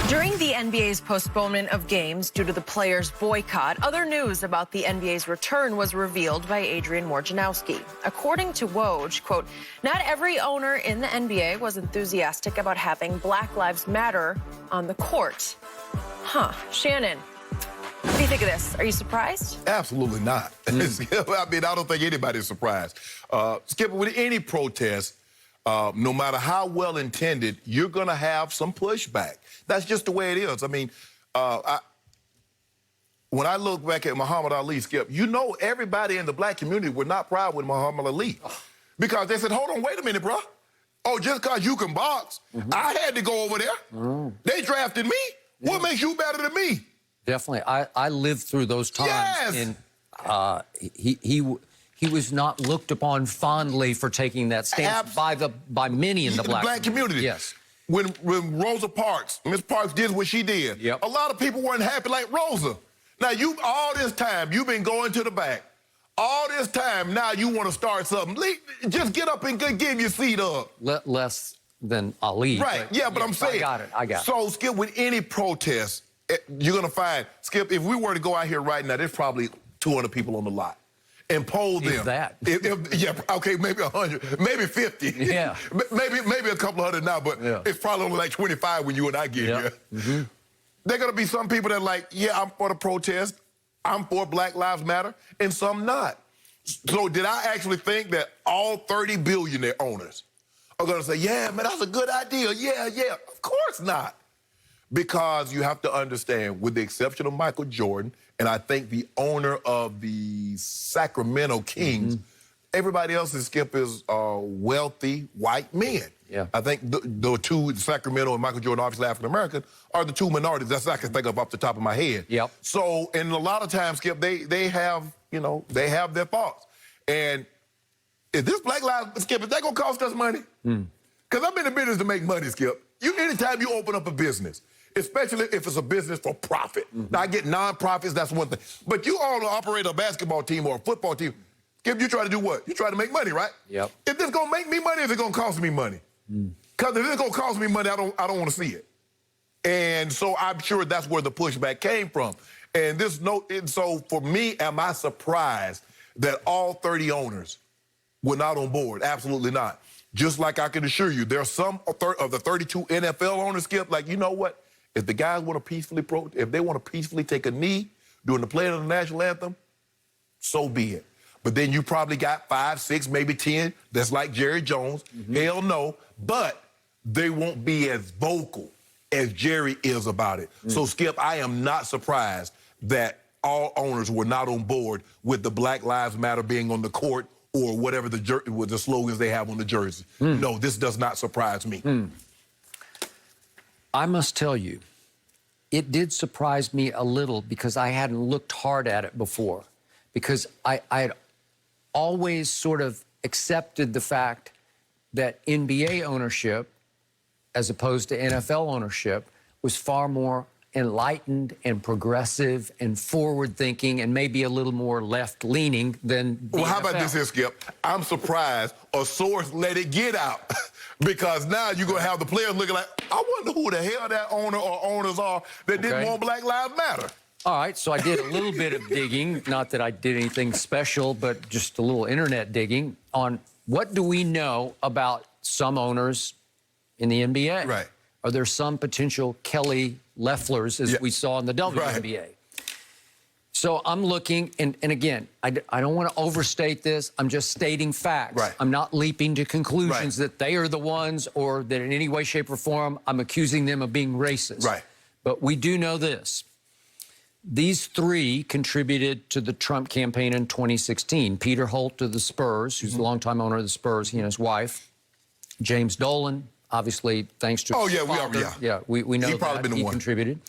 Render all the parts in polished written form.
During the NBA's postponement of games due to the players' boycott, other news about the NBA's return was revealed by Adrian Wojnarowski. According to Woj, quote, not every owner in the NBA was enthusiastic about having Black Lives Matter on the court. Shannon, what do you think of this? Are you surprised? Absolutely not. I mean, I don't think anybody's surprised. Skip, with any protest, no matter how well intended, you're going to have some pushback. That's just the way it is. I mean, when I look back at Muhammad Ali, Skip, you know everybody in the black community were not proud with Muhammad Ali. Because they said, hold on, wait a minute, bro. Oh, just because you can box, I had to go over there. They drafted me. What makes you better than me? Definitely. I lived through those times. Yes. And he was not looked upon fondly for taking that stance by many in the black community. Yes. When Rosa Parks, Miss Parks did what she did, a lot of people weren't happy like Rosa. Now, all this time, you've been going to the back. All this time, now you want to start something. Just get up and give your seat up. Less than Ali. Right, but I'm saying. I got it. So, Skip, with any protest, you're going to find, Skip, if we were to go out here right now, there's probably 200 people on the lot. And poll them. Is that? Okay, maybe 100, maybe 50. Yeah. maybe a couple hundred now, but it's probably only like 25 when you and I get here. There are going to be some people that are like, yeah, I'm for the protest, I'm for Black Lives Matter, and some not. So did I actually think that all 30 billionaire owners are going to say, yeah, man, that's a good idea, yeah. Of course not. Because you have to understand, with the exception of Michael Jordan, and I think the owner of the Sacramento Kings, everybody else is, Skip, is wealthy white men. Yeah. I think the two, Sacramento and Michael Jordan, obviously African-American, are the two minorities. That's what I can think of off the top of my head. Yep. So, and a lot of times, Skip, they have, they have their thoughts. And is this Black Lives, Skip, is that going to cost us money? Because I'm in the business to make money, Skip. Anytime you open up a business, especially if it's a business for profit. Now, I get nonprofits, that's one thing. But you all operate a basketball team or a football team. Skip, you try to do what? You try to make money, right? Yep. Is this going to make me money or is it going to cost me money? Because if it's going to cost me money, I don't want to see it. And so I'm sure that's where the pushback came from. And so for me, am I surprised that all 30 owners were not on board? Absolutely not. Just like I can assure you, there are some of the 32 NFL owners, Skip, like, you know what? If the guys want to peacefully if they want to peacefully take a knee during the playing of the national anthem, so be it. But then you probably got 5, 6, maybe 10 that's like Jerry Jones. Hell no. But they won't be as vocal as Jerry is about it. So, Skip, I am not surprised that all owners were not on board with the Black Lives Matter being on the court or whatever the slogans they have on the jersey. No, this does not surprise me. I must tell you, it did surprise me a little because I hadn't looked hard at it before. Because I had always sort of accepted the fact that NBA ownership, as opposed to NFL ownership, was far more enlightened and progressive and forward-thinking and maybe a little more left-leaning than the Well, how NFL. about this here, Skip? I'm surprised a source let it get out. Because now you're going to have the players looking like, I wonder who the hell that owner or owners are that didn't want Black Lives Matter. All right, so I did a little bit of digging, not that I did anything special, but just a little internet digging on what do we know about some owners in the NBA? Right. Are there some potential Kelly Loefflers, as we saw in the WNBA? Right. So I'm looking, and again, I don't want to overstate this. I'm just stating facts. Right. I'm not leaping to conclusions that they are the ones or that in any way, shape, or form I'm accusing them of being racist. Right. But we do know this. These three contributed to the Trump campaign in 2016. Peter Holt of the Spurs, who's the longtime owner of the Spurs, he and his wife. James Dolan, obviously, thanks to his father. We know that he contributed.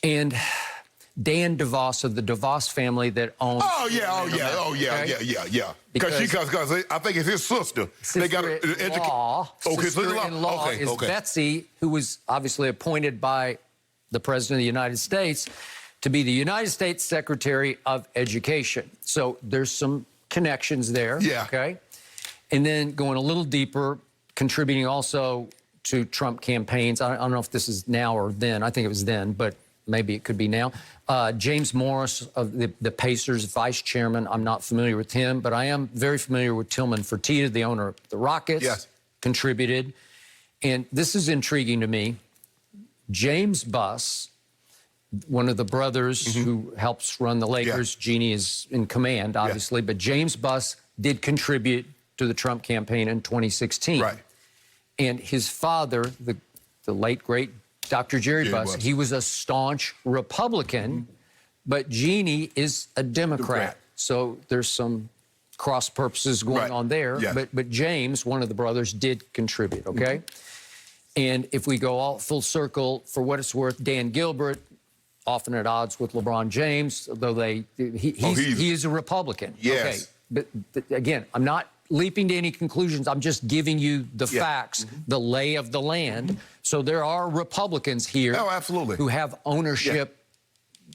And Dan DeVos of the DeVos family that owns... Because I think it's his sister. Sister-in-law is Betsy, who was obviously appointed by the President of the United States to be the United States Secretary of Education. So there's some connections there, okay? And then going a little deeper, contributing also to Trump campaigns. I don't know if this is now or then. I think it was then, but maybe it could be now. James Morris of the Pacers, vice chairman. I'm not familiar with him, but I am very familiar with Tillman Fertitta, the owner of the Rockets. Yes. Contributed. And this is intriguing to me. James Buss, one of the brothers who helps run the Lakers. Jeannie is in command, obviously, but James Buss did contribute to the Trump campaign in 2016. Right. And his father, the late, great Dr. Jerry Buss, he was a staunch Republican, but Jeannie is a Democrat. So there's some cross purposes going on there. Yes. But James, one of the brothers, did contribute, okay? And if we go all full circle, for what it's worth, Dan Gilbert, often at odds with LeBron James, though he is a Republican. Yes. Okay. But again, I'm not leaping to any conclusions. I'm just giving you the facts, the lay of the land. So there are Republicans here who have ownership,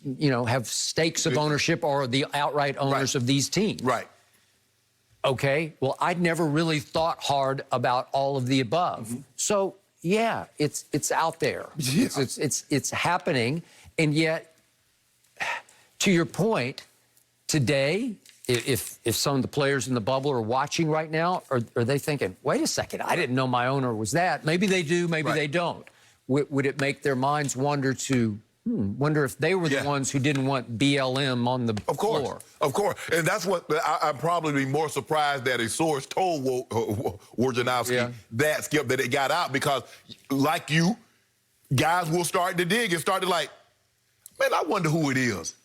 you know, have stakes of ownership or the outright owners of these teams. Right. Okay. Well, I'd never really thought hard about all of the above. So yeah, it's out there. It's happening. And yet, to your point, today, if some of the players in the bubble are watching right now, are they thinking, wait a second, I didn't know my owner was that. Maybe they do, maybe they don't. Would it make their minds wonder to, wonder if they were the ones who didn't want BLM on the floor? Of course. And that's what I'm probably more surprised that a source told Wojnarowski that, Skip, that it got out, because like you, guys will start to dig and start to like, man, I wonder who it is.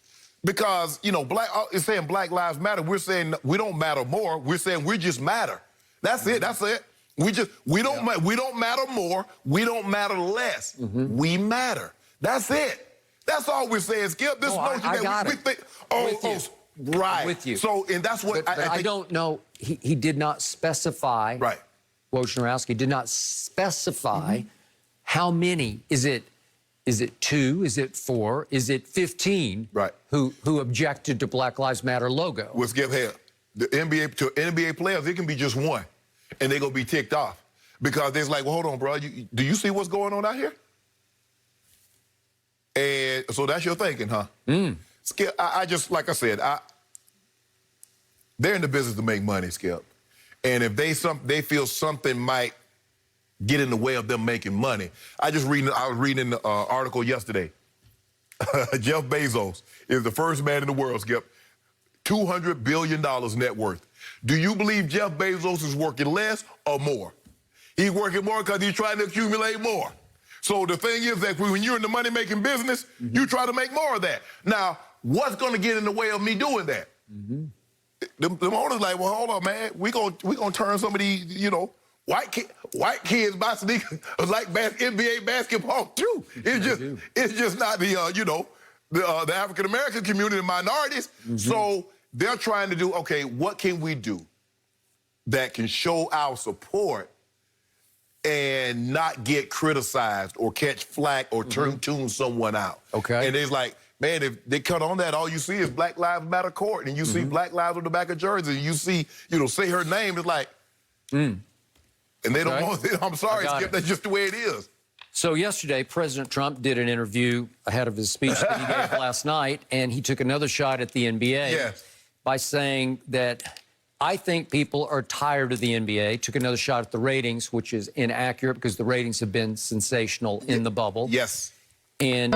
Because, you know, it's saying Black Lives Matter. We're saying we don't matter more. We're saying we just matter. That's it. That's it. We don't matter more. We don't matter less. We matter. That's it. That's all we're saying, Skip. This notion that we think, right. I'm with you. So, and that's what but I don't know. He did not specify. Right. Wojnarowski did not specify how many. Is it 2? Is it 4? Is it 15? Right. Who objected to Black Lives Matter logo? Well, Skip, here, the NBA players, it can be just one, and they're gonna be ticked off because they're like, well, hold on, bro. Do you see what's going on out here? And so that's your thinking, huh? Skip, I just, like I said, they're in the business to make money, Skip. And if they feel something might get in the way of them making money. I was reading an article yesterday. Jeff Bezos is the first man in the world, Skip. $200 billion net worth. Do you believe Jeff Bezos is working less or more? He's working more because he's trying to accumulate more. So the thing is that when you're in the money-making business, you try to make more of that. Now, what's going to get in the way of me doing that? The owner's like, well, hold on, man. We're gonna turn some of these, you know, white kids buy sneakers like NBA basketball too. It's just not the you know, the African American community, minorities. So they're trying to do, okay, what can we do that can show our support and not get criticized or catch flack or tune someone out? Okay. And it's like, man, if they cut on that, all you see is Black Lives Matter court, and you see Black Lives on the back of jerseys, and you see, you know, say her name, it's like, and they don't want it. I'm sorry, Skip, that's just the way it is. So yesterday, President Trump did an interview ahead of his speech that he gave last night, and he took another shot at the NBA by saying that I think people are tired of the NBA. Took another shot at the ratings, which is inaccurate because the ratings have been sensational in the bubble. Yes. And